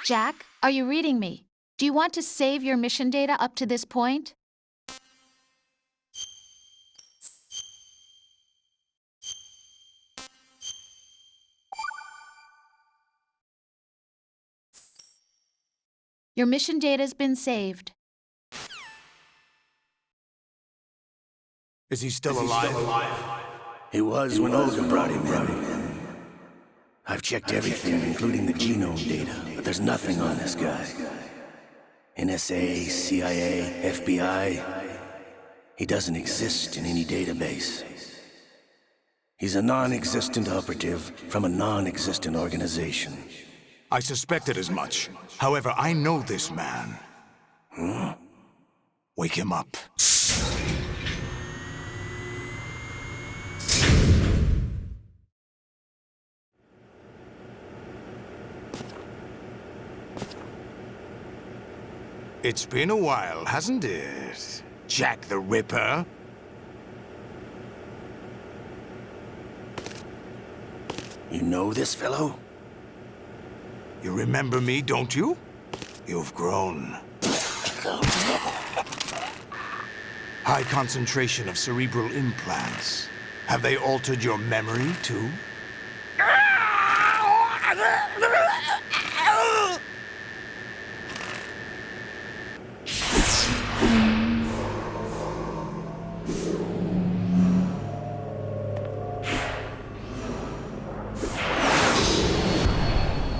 Jack, are you reading me? Do you want to save your mission data up to this point? Your mission data's been saved. Is he still alive? He was when Olga brought him in. I've checked everything, including the genome data, but there's nothing on this guy. NSA, CIA, FBI. He doesn't exist in any database. He's a non-existent operative from a non-existent organization. I suspected as much. However, I know this man. Wake him up. It's been a while, hasn't it? Jack the Ripper? You know this fellow? You remember me, don't you? You've grown. High concentration of cerebral implants. Have they altered your memory, too?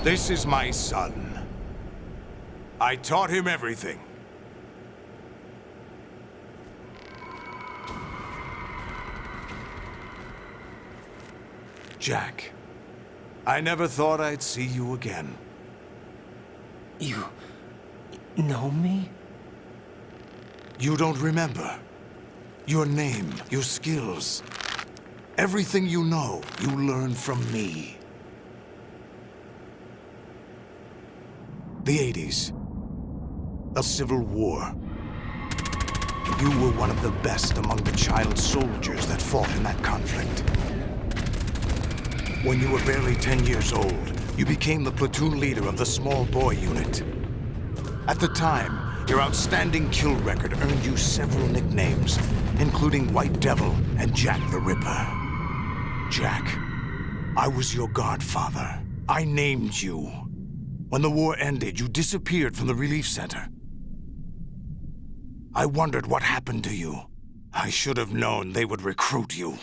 This is my son. I taught him everything. Jack, I never thought I'd see you again. You know me? You don't remember. Your name, your skills. Everything you know, you learned from me. The 80s. A civil war. You were one of the best among the child soldiers that fought in that conflict. When you were barely 10 years old, you became the platoon leader of the small boy unit. At the time, your outstanding kill record earned you several nicknames, including White Devil and Jack the Ripper. Jack, I was your godfather. I named you. When the war ended, you disappeared from the relief center. I wondered what happened to you. I should have known they would recruit you.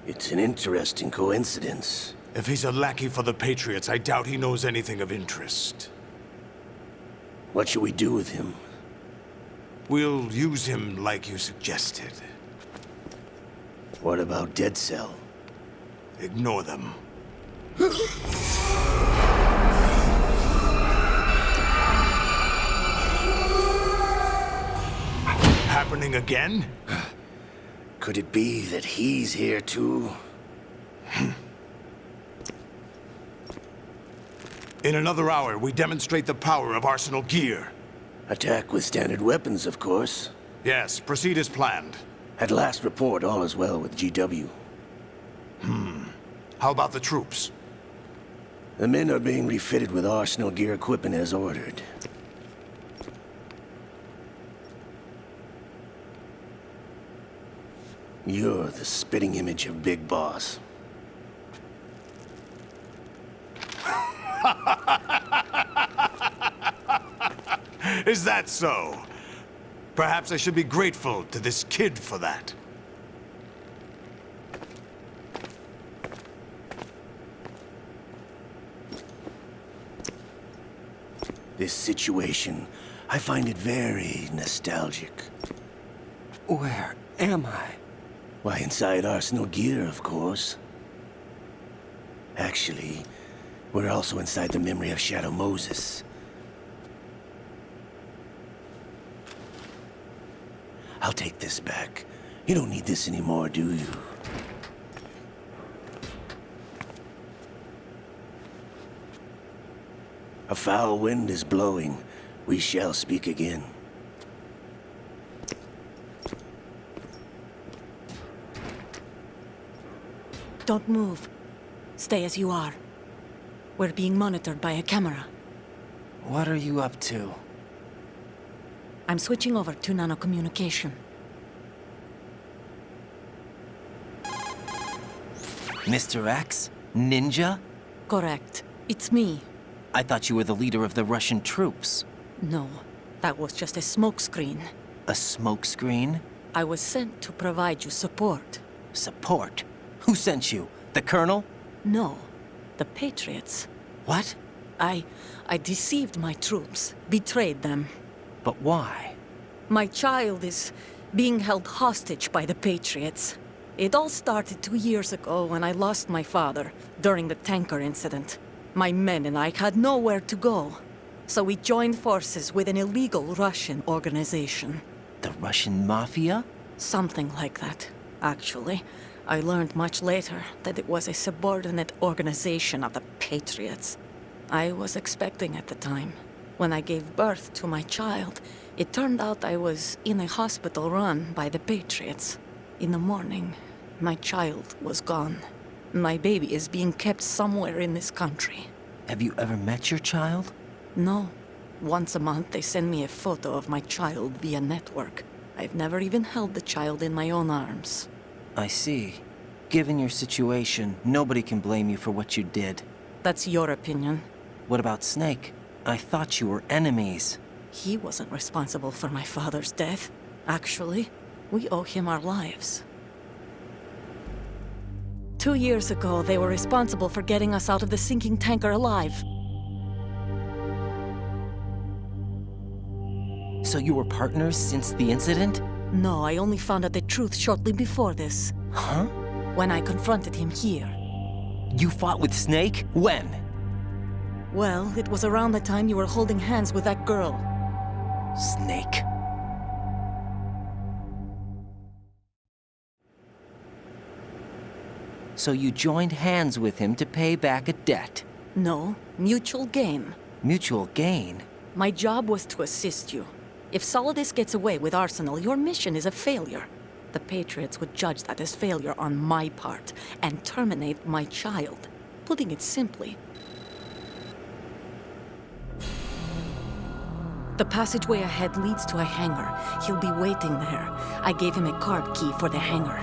It's an interesting coincidence. If he's a lackey for the Patriots, I doubt he knows anything of interest. What should we do with him? We'll use him like you suggested. What about Dead Cell? Ignore them. Happening again? Could it be that he's here too? In another hour, we demonstrate the power of Arsenal gear. Attack with standard weapons, of course. Yes, proceed as planned. At last report, all is well with GW. How about the troops? The men are being refitted with Arsenal gear equipment as ordered. You're the spitting image of Big Boss. Is that so? Perhaps I should be grateful to this kid for that. This situation, I find it very nostalgic. Where am I? Why, inside Arsenal gear, of course. Actually, we're also inside the memory of Shadow Moses. I'll take this back. You don't need this anymore, do you? A foul wind is blowing. We shall speak again. Don't move. Stay as you are. We're being monitored by a camera. What are you up to? I'm switching over to nanocommunication. Mr. X? Ninja? Correct. It's me. I thought you were the leader of the Russian troops. No, that was just a smokescreen. A smokescreen? I was sent to provide you support. Support? Who sent you? The Colonel? No, the Patriots. What? I deceived my troops, betrayed them. But why? My child is being held hostage by the Patriots. It all started 2 years ago when I lost my father during the tanker incident. My men and I had nowhere to go. So we joined forces with an illegal Russian organization. The Russian Mafia? Something like that, actually. I learned much later that it was a subordinate organization of the Patriots. I was expecting at the time. When I gave birth to my child, it turned out I was in a hospital run by the Patriots. In the morning, my child was gone. My baby is being kept somewhere in this country. Have you ever met your child? No. Once a month, they send me a photo of my child via network. I've never even held the child in my own arms. I see. Given your situation, nobody can blame you for what you did. That's your opinion. What about Snake? I thought you were enemies. He wasn't responsible for my father's death. Actually, we owe him our lives. 2 years ago, they were responsible for getting us out of the sinking tanker alive. So you were partners since the incident? No, I only found out the truth shortly before this. Huh? When I confronted him here. You fought with Snake? When? Well, it was around the time you were holding hands with that girl. Snake. So you joined hands with him to pay back a debt? No, mutual gain. Mutual gain? My job was to assist you. If Solidus gets away with Arsenal, your mission is a failure. The Patriots would judge that as failure on my part and terminate my child. Putting it simply, the passageway ahead leads to a hangar. He'll be waiting there. I gave him a card key for the hangar.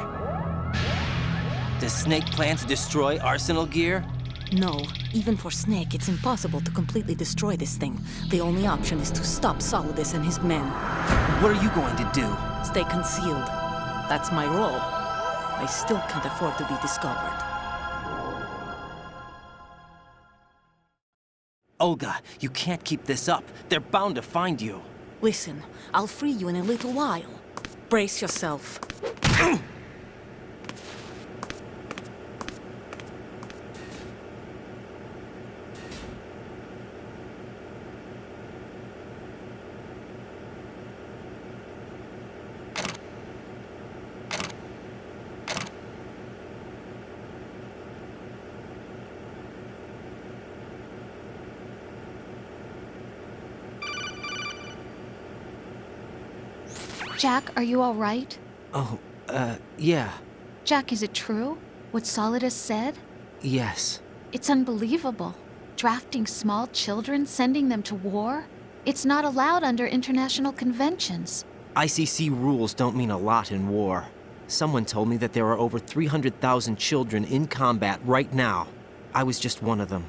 Does Snake plan to destroy Arsenal gear? No, even for Snake, it's impossible to completely destroy this thing. The only option is to stop Solidus and his men. What are you going to do? Stay concealed. That's my role. I still can't afford to be discovered. Olga, you can't keep this up. They're bound to find you. Listen, I'll free you in a little while. Brace yourself. Jack, are you all right? Oh, yeah. Jack, is it true? What Solidus said? Yes. It's unbelievable. Drafting small children, sending them to war? It's not allowed under international conventions. ICC rules don't mean a lot in war. Someone told me that there are over 300,000 children in combat right now. I was just one of them.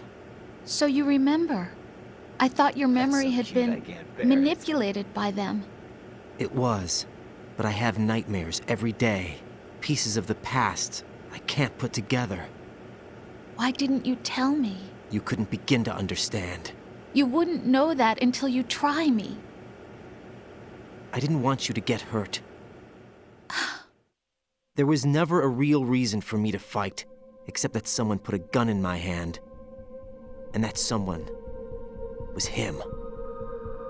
So you remember. I thought your memory had been manipulated by them. It was, but I have nightmares every day. Pieces of the past I can't put together. Why didn't you tell me? You couldn't begin to understand. You wouldn't know that until you try me. I didn't want you to get hurt. There was never a real reason for me to fight, except that someone put a gun in my hand. And that someone was him.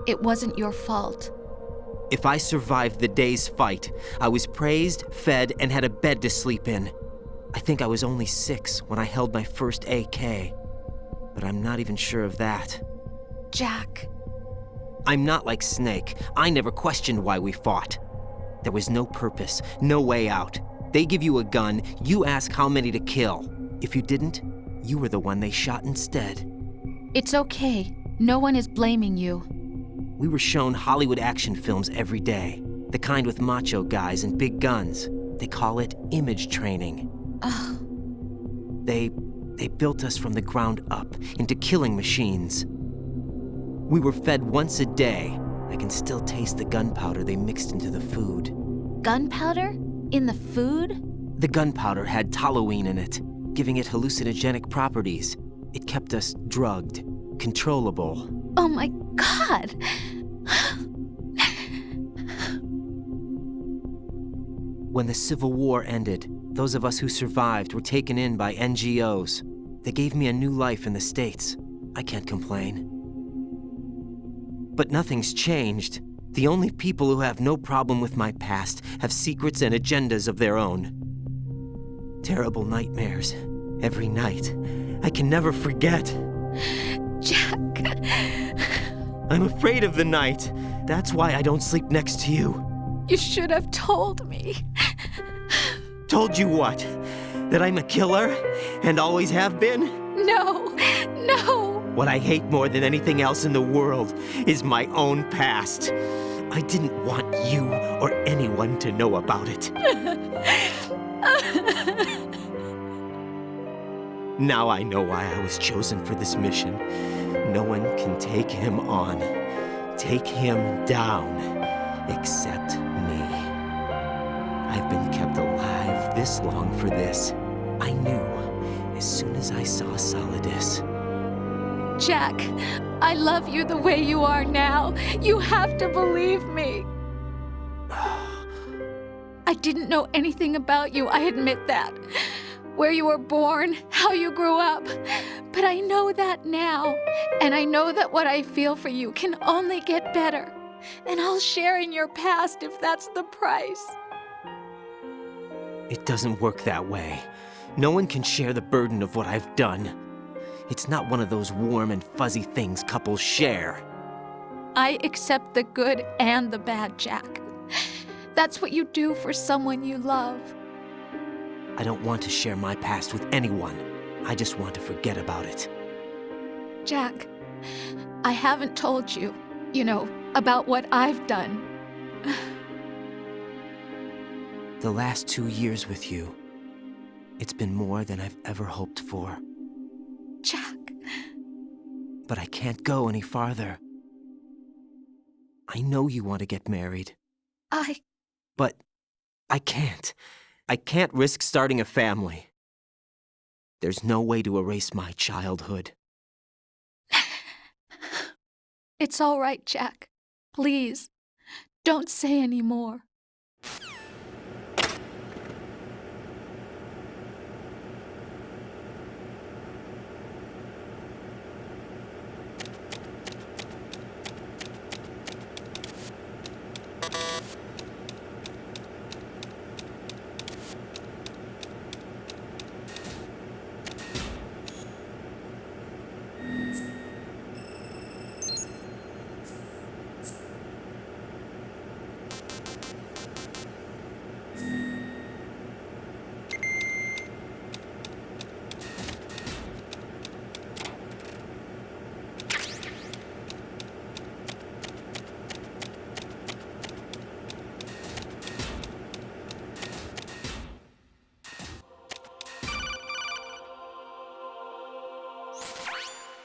It wasn't your fault. If I survived the day's fight, I was praised, fed, and had a bed to sleep in. I think I was only 6 when I held my first AK. But I'm not even sure of that. Jack. I'm not like Snake. I never questioned why we fought. There was no purpose, no way out. They give you a gun, you ask how many to kill. If you didn't, You were the one they shot instead. It's okay. No one is blaming you. We were shown Hollywood action films every day. The kind with macho guys and big guns. They call it image training. Ugh. They built us from the ground up into killing machines. We were fed once a day. I can still taste the gunpowder they mixed into the food. Gunpowder? In the food? The gunpowder had toluene in it, giving it hallucinogenic properties. It kept us drugged, controllable. Oh my God! When the Civil War ended, those of us who survived were taken in by NGOs. They gave me a new life in the States. I can't complain. But nothing's changed. The only people who have no problem with my past have secrets and agendas of their own. Terrible nightmares. Every night. I can never forget. Jack. I'm afraid of the night. That's why I don't sleep next to you. You should have told me. Told you what? That I'm a killer? And always have been? No, no. What I hate more than anything else in the world is my own past. I didn't want you or anyone to know about it. Now I know why I was chosen for this mission. No one can take him on, take him down, except me. I've been kept alive this long for this. I knew as soon as I saw Solidus. Jack, I love you the way you are now. You have to believe me. I didn't know anything about you, I admit that. Where you were born, how you grew up. But I know that now. And I know that what I feel for you can only get better. And I'll share in your past if that's the price. It doesn't work that way. No one can share the burden of what I've done. It's not one of those warm and fuzzy things couples share. I accept the good and the bad, Jack. That's what you do for someone you love. I don't want to share my past with anyone. I just want to forget about it. Jack, I haven't told you, about what I've done. The last 2 years with you, it's been more than I've ever hoped for. Jack. But I can't go any farther. I know you want to get married. But I can't. I can't risk starting a family. There's no way to erase my childhood. It's all right, Jack. Please, don't say any more.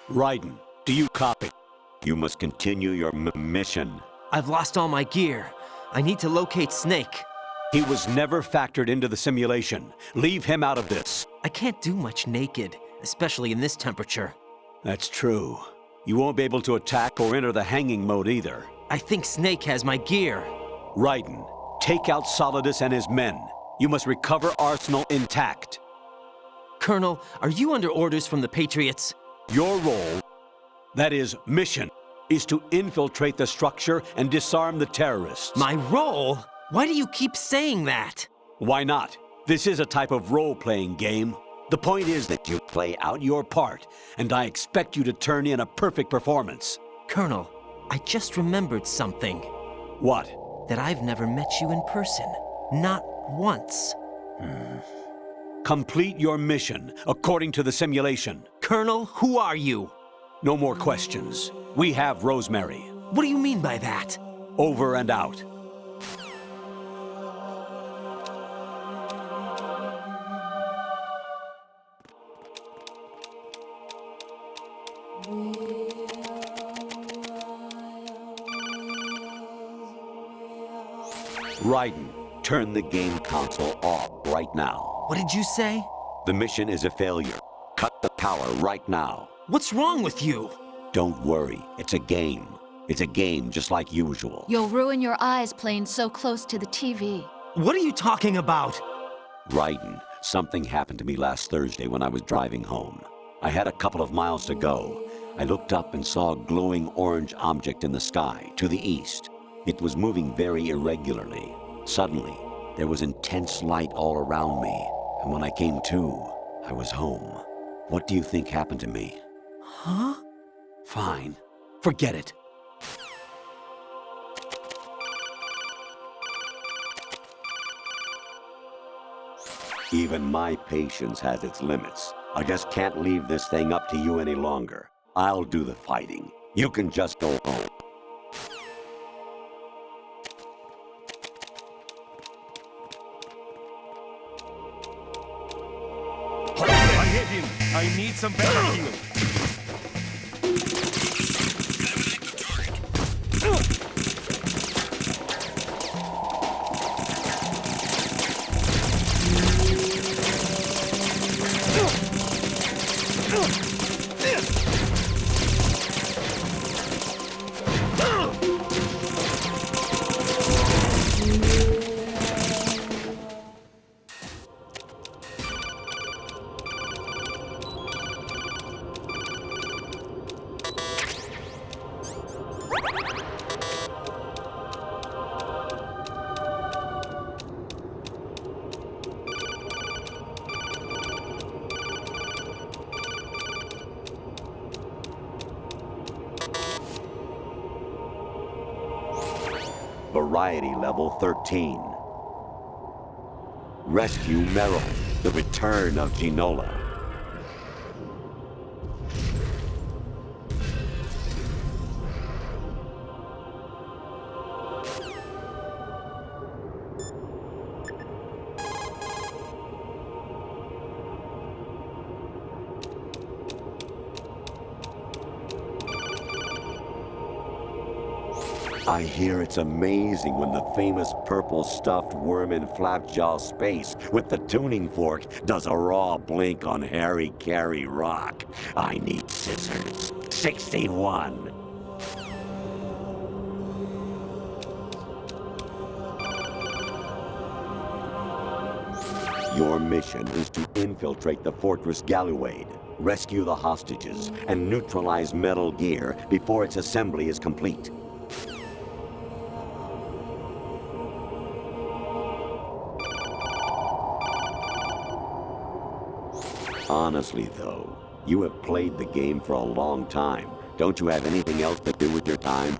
Raiden, do you copy? You must continue your mission. I've lost all my gear. I need to locate Snake. He was never factored into the simulation. Leave him out of this. I can't do much naked, especially in this temperature. That's true. You won't be able to attack or enter the hanging mode either. I think Snake has my gear. Raiden, take out Solidus and his men. You must recover Arsenal intact. Colonel, are you under orders from the Patriots? Your role, that is, mission, is to infiltrate the structure and disarm the terrorists. My role? Why do you keep saying that? Why not? This is a type of role-playing game. The point is that you play out your part, and I expect you to turn in a perfect performance. Colonel, I just remembered something. What? That I've never met you in person. Not once. Complete your mission according to the simulation. Colonel, who are you? No more questions. We have Rosemary. What do you mean by that? Over and out. Raiden, turn the game console off right now. What did you say? The mission is a failure. Cut the power right now. What's wrong with you? Don't worry, it's a game. It's a game just like usual. You'll ruin your eyes playing so close to the TV. What are you talking about? Raiden, something happened to me last Thursday when I was driving home. I had a couple of miles to go. I looked up and saw a glowing orange object in the sky, to the east. It was moving very irregularly. Suddenly, there was intense light all around me, and when I came to, I was home. What do you think happened to me? Huh? Fine. Forget it. Even my patience has its limits. I just can't leave this thing up to you any longer. I'll do the fighting. You can just go home. I hit him. I need some better heal. Variety level 13. Rescue Meryl, the return of Ginola. I hear it's amazing when the famous purple stuffed worm in Flapjaw Space with the tuning fork does a raw blink on Harry Carey Rock. I need scissors. 61. Your mission is to infiltrate the Fortress Galluade, rescue the hostages, and neutralize Metal Gear before its assembly is complete. Honestly, though, you have played the game for a long time. Don't you have anything else to do with your time?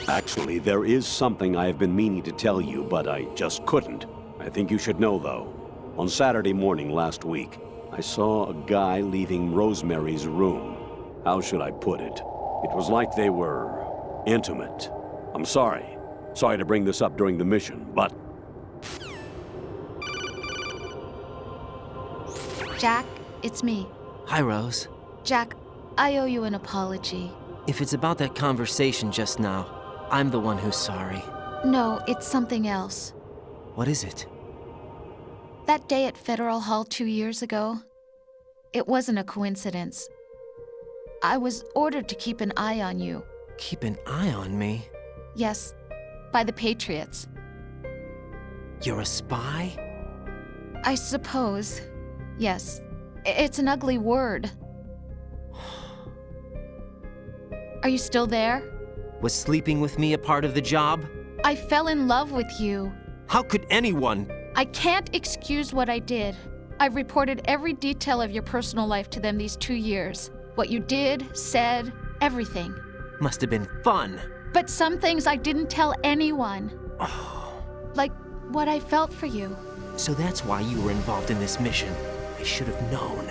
Actually, there is something I have been meaning to tell you, but I just couldn't. I think you should know, though. On Saturday morning last week, I saw a guy leaving Rosemary's room. How should I put it? It was like they were intimate. I'm sorry. Sorry to bring this up during the mission, but... Jack, it's me. Hi, Rose. Jack, I owe you an apology. If it's about that conversation just now, I'm the one who's sorry. No, it's something else. What is it? That day at Federal Hall 2 years ago, it wasn't a coincidence. I was ordered to keep an eye on you. Keep an eye on me? Yes, by the Patriots. You're a spy? I suppose. Yes. It's an ugly word. Are you still there? Was sleeping with me a part of the job? I fell in love with you. How could anyone? I can't excuse what I did. I've reported every detail of your personal life to them these 2 years. What you did, said, everything. Must have been fun. But some things I didn't tell anyone. Like what I felt for you. So that's why you were involved in this mission. I should have known.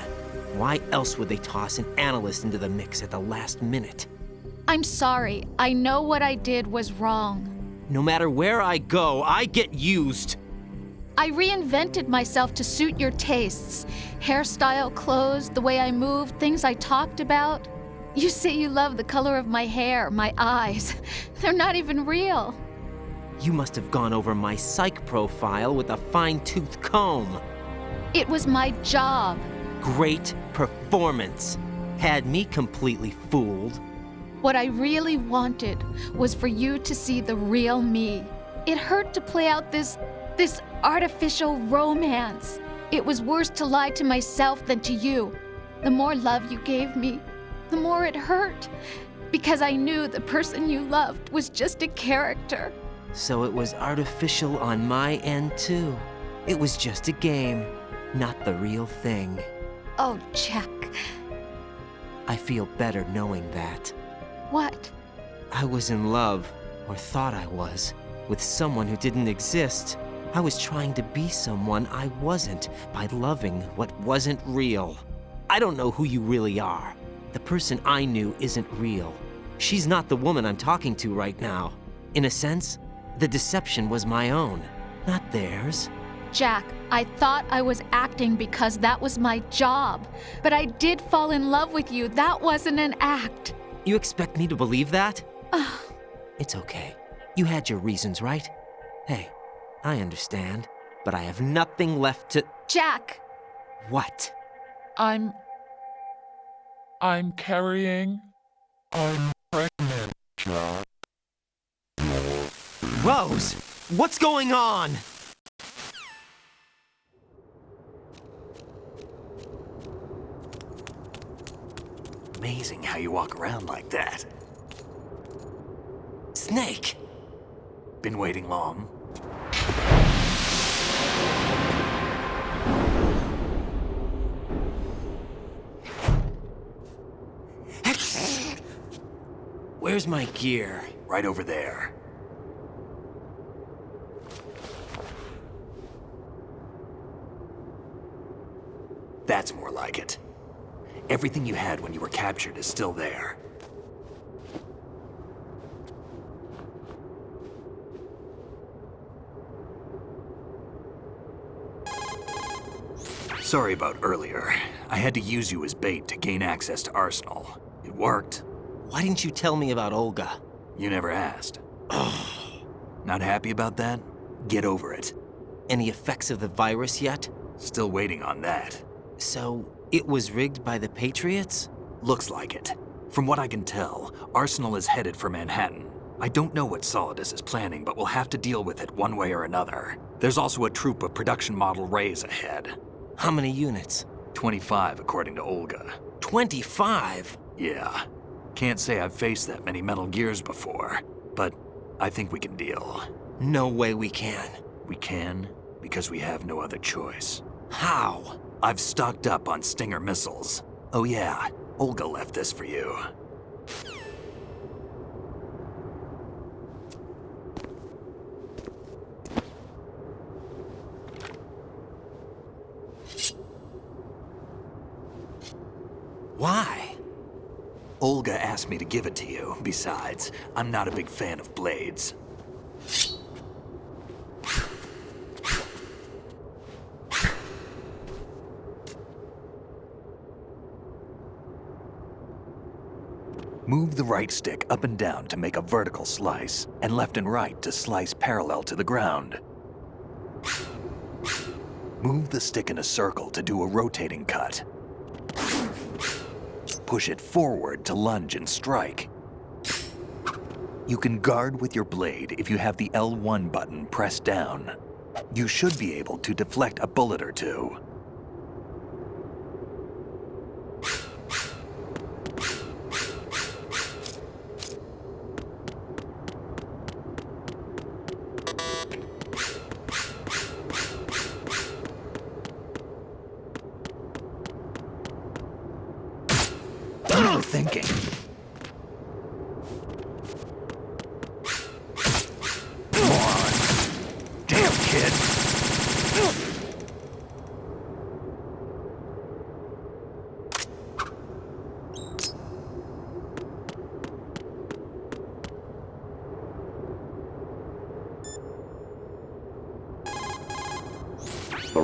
Why else would they toss an analyst into the mix at the last minute? I'm sorry. I know what I did was wrong. No matter where I go, I get used. I reinvented myself to suit your tastes. Hairstyle, clothes, the way I moved, things I talked about. You say you love the color of my hair, my eyes. They're not even real. You must have gone over my psych profile with a fine-tooth comb. It was my job. Great performance. Had me completely fooled. What I really wanted was for you to see the real me. It hurt to play out this artificial romance. It was worse to lie to myself than to you. The more love you gave me, the more it hurt. Because I knew the person you loved was just a character. So it was artificial on my end, too. It was just a game, not the real thing. Oh, Jack. I feel better knowing that. What? I was in love, or thought I was, with someone who didn't exist. I was trying to be someone I wasn't by loving what wasn't real. I don't know who you really are. The person I knew isn't real. She's not the woman I'm talking to right now. In a sense, the deception was my own, not theirs. Jack, I thought I was acting because that was my job. But I did fall in love with you. That wasn't an act. You expect me to believe that? It's okay. You had your reasons, right? Hey, I understand, but I have nothing left to... Jack! What? I'm carrying. I'm pregnant, Jack. Rose! What's going on? Amazing how you walk around like that. Snake! Been waiting long? Where's my gear? Right over there. That's more like it. Everything you had when you were captured is still there. Sorry about earlier. I had to use you as bait to gain access to Arsenal. It worked. Why didn't you tell me about Olga? You never asked. Not happy about that? Get over it. Any effects of the virus yet? Still waiting on that. So, it was rigged by the Patriots? Looks like it. From what I can tell, Arsenal is headed for Manhattan. I don't know what Solidus is planning, but we'll have to deal with it one way or another. There's also a troop of production model Rays ahead. How many units? 25, according to Olga. 25? Yeah. Can't say I've faced that many Metal Gears before, but I think we can deal. No way we can. We can, because we have no other choice. How? I've stocked up on Stinger missiles. Oh yeah, Olga left this for you. Why? Olga asked me to give it to you. Besides, I'm not a big fan of blades. Move the right stick up and down to make a vertical slice, and left and right to slice parallel to the ground. Move the stick in a circle to do a rotating cut. Push it forward to lunge and strike. You can guard with your blade if you have the L1 button pressed down. You should be able to deflect a bullet or two. What are you thinking?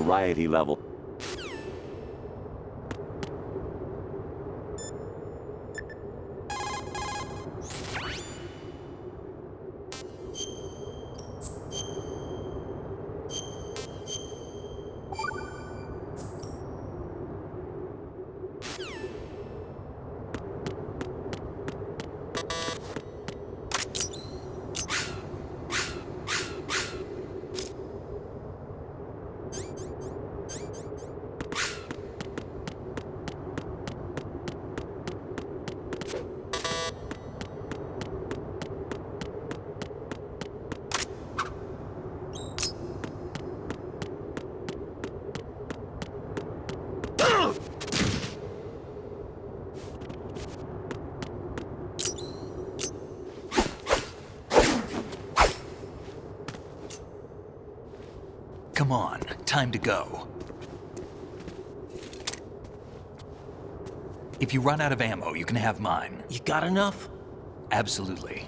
variety level. Come on, time to go. If you run out of ammo, you can have mine. You got enough? Absolutely.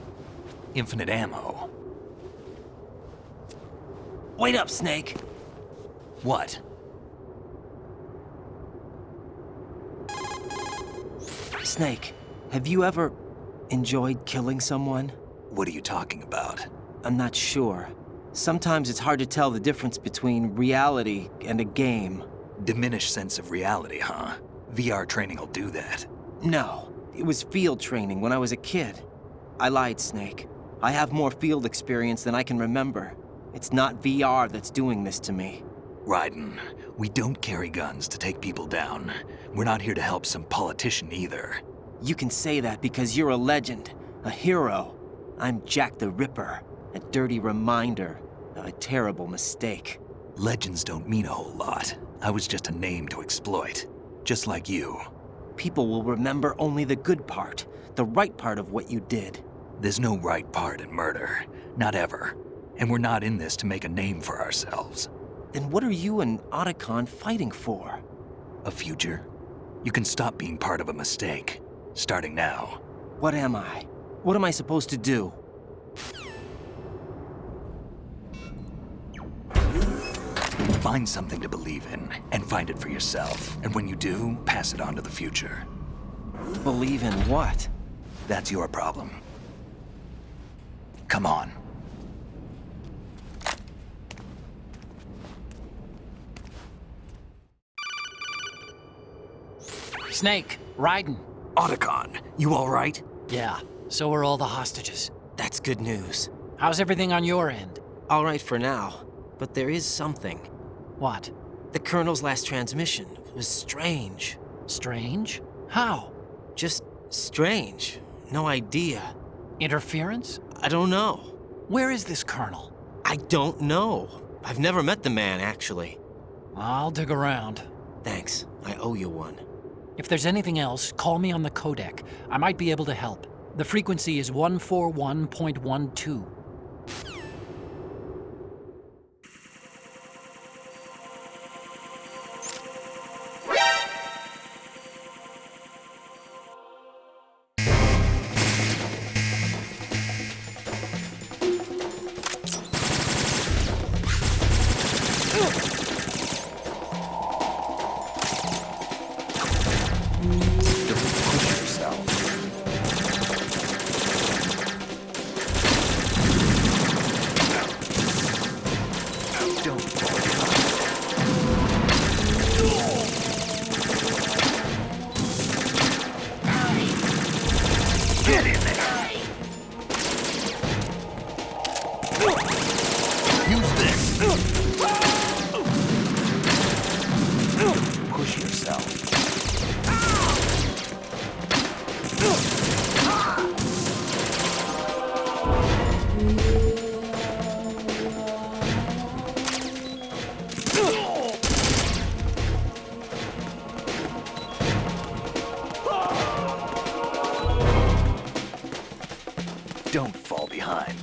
Infinite ammo. Wait up, Snake. What? Snake, have you ever enjoyed killing someone? What are you talking about? I'm not sure. Sometimes it's hard to tell the difference between reality and a game. Diminished sense of reality, huh? VR training will do that. No, it was field training when I was a kid. I lied, Snake. I have more field experience than I can remember. It's not VR that's doing this to me. Raiden, we don't carry guns to take people down. We're not here to help some politician either. You can say that because you're a legend, a hero. I'm Jack the Ripper, a dirty reminder of a terrible mistake. Legends don't mean a whole lot. I was just a name to exploit, just like you. People will remember only the good part, the right part of what you did. There's no right part in murder, not ever. And we're not in this to make a name for ourselves. Then what are you and Otacon fighting for? A future? You can stop being part of a mistake, starting now. What am I? What am I supposed to do? Find something to believe in, and find it for yourself. And when you do, pass it on to the future. Believe in what? That's your problem. Come on. Snake, Raiden. Otacon, you all right? Yeah, so are all the hostages. That's good news. How's everything on your end? All right for now, but there is something. What? The Colonel's last transmission was strange. Strange? How? Just strange. No idea. Interference? I don't know. Where is this Colonel? I don't know. I've never met the man, actually. I'll dig around. Thanks. I owe you one. If there's anything else, call me on the codec. I might be able to help. The frequency is 141.12. Push yourself. Don't fall behind.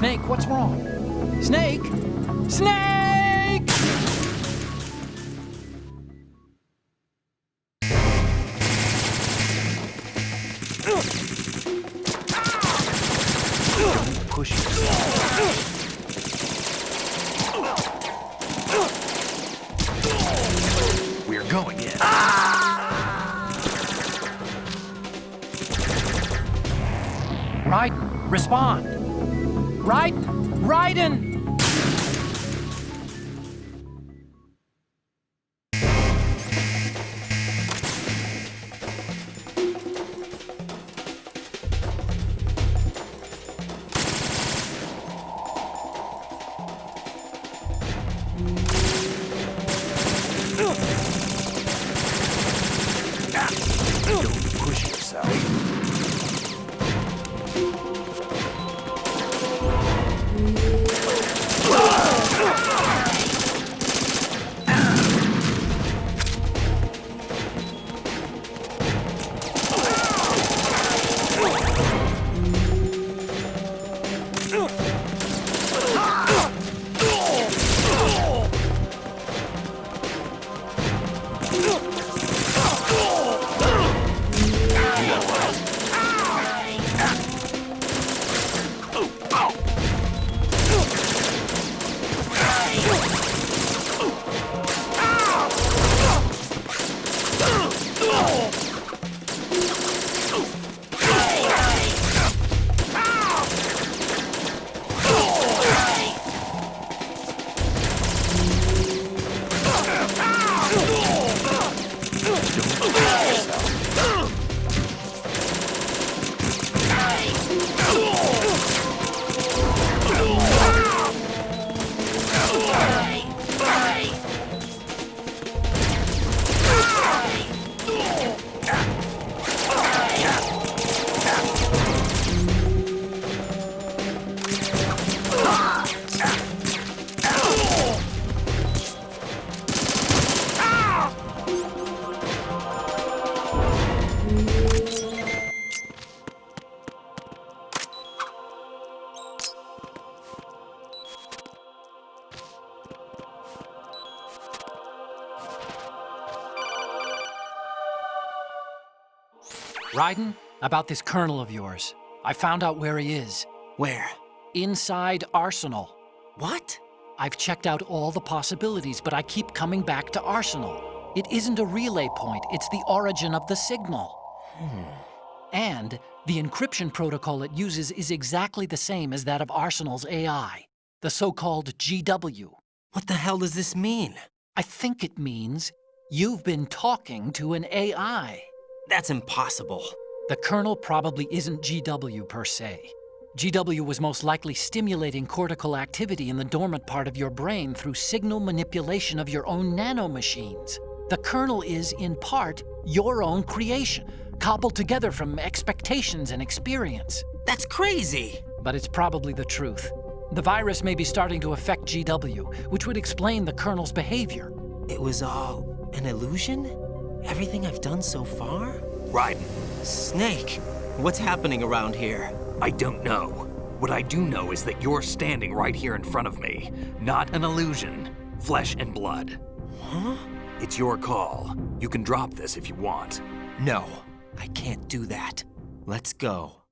Snake, what's wrong? Snake! Snake! Push yourself. We're going in. Raiden, respond! Raiden! Raiden! Don't push yourself. Raiden, about this colonel of yours. I found out where he is. Where? Inside Arsenal. What? I've checked out all the possibilities, but I keep coming back to Arsenal. It isn't a relay point, it's the origin of the signal. And the encryption protocol it uses is exactly the same as that of Arsenal's AI, the so-called GW. What the hell does this mean? I think it means you've been talking to an AI. That's impossible. The kernel probably isn't GW per se. GW was most likely stimulating cortical activity in the dormant part of your brain through signal manipulation of your own nanomachines. The kernel is, in part, your own creation, cobbled together from expectations and experience. That's crazy! But it's probably the truth. The virus may be starting to affect GW, which would explain the kernel's behavior. It was all an illusion? Everything I've done so far? Raiden, Snake, what's happening around here? I don't know. What I do know is that you're standing right here in front of me. Not an illusion. Flesh and blood. Huh? It's your call. You can drop this if you want. No, I can't do that. Let's go.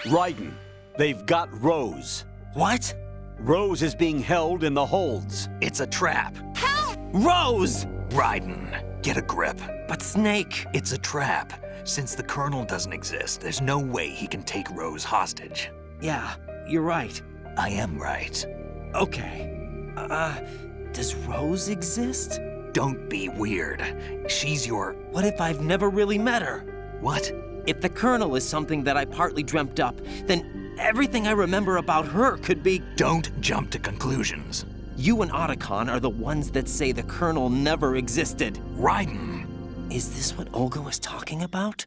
Raiden, they've got Rose. What? Rose is being held in the holds. It's a trap. Rose! Raiden, get a grip. But Snake... It's a trap. Since the Colonel doesn't exist, there's no way he can take Rose hostage. Yeah, you're right. I am right. Okay. Does Rose exist? Don't be weird. She's your... What if I've never really met her? What? If the Colonel is something that I partly dreamt up, then everything I remember about her could be... Don't jump to conclusions. You and Otacon are the ones that say the Colonel never existed. Raiden! Is this what Olga was talking about?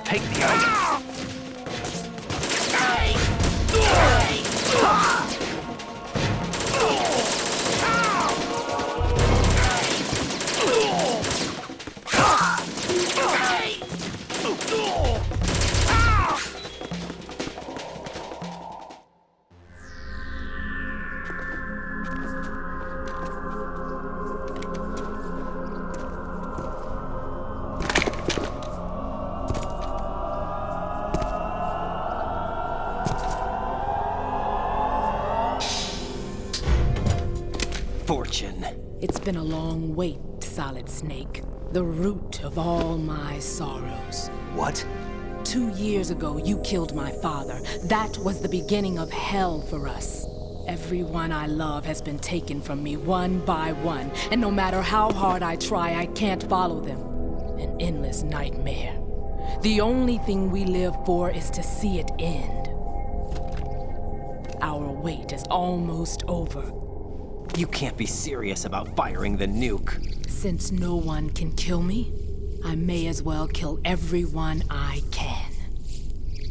take the item. Fortune. It's been a long wait, Solid Snake. The root of all my sorrows. What? 2 years ago, you killed my father. That was the beginning of hell for us. Everyone I love has been taken from me one by one, and no matter how hard I try, I can't follow them. An endless nightmare. The only thing we live for is to see it end. Our wait is almost over. You can't be serious about firing the nuke. Since no one can kill me, I may as well kill everyone I can.